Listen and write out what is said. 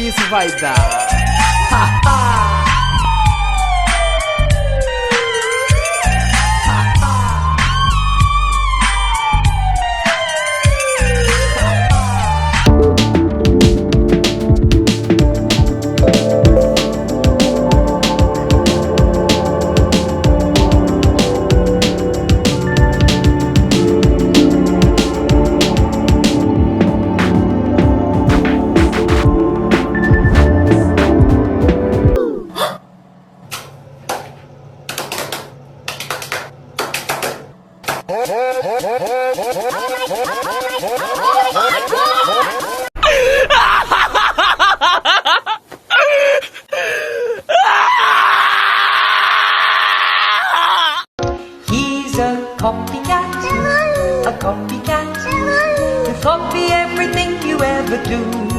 que isso vai dar. He's a copycat, a copycat. He'll copy everything you ever do.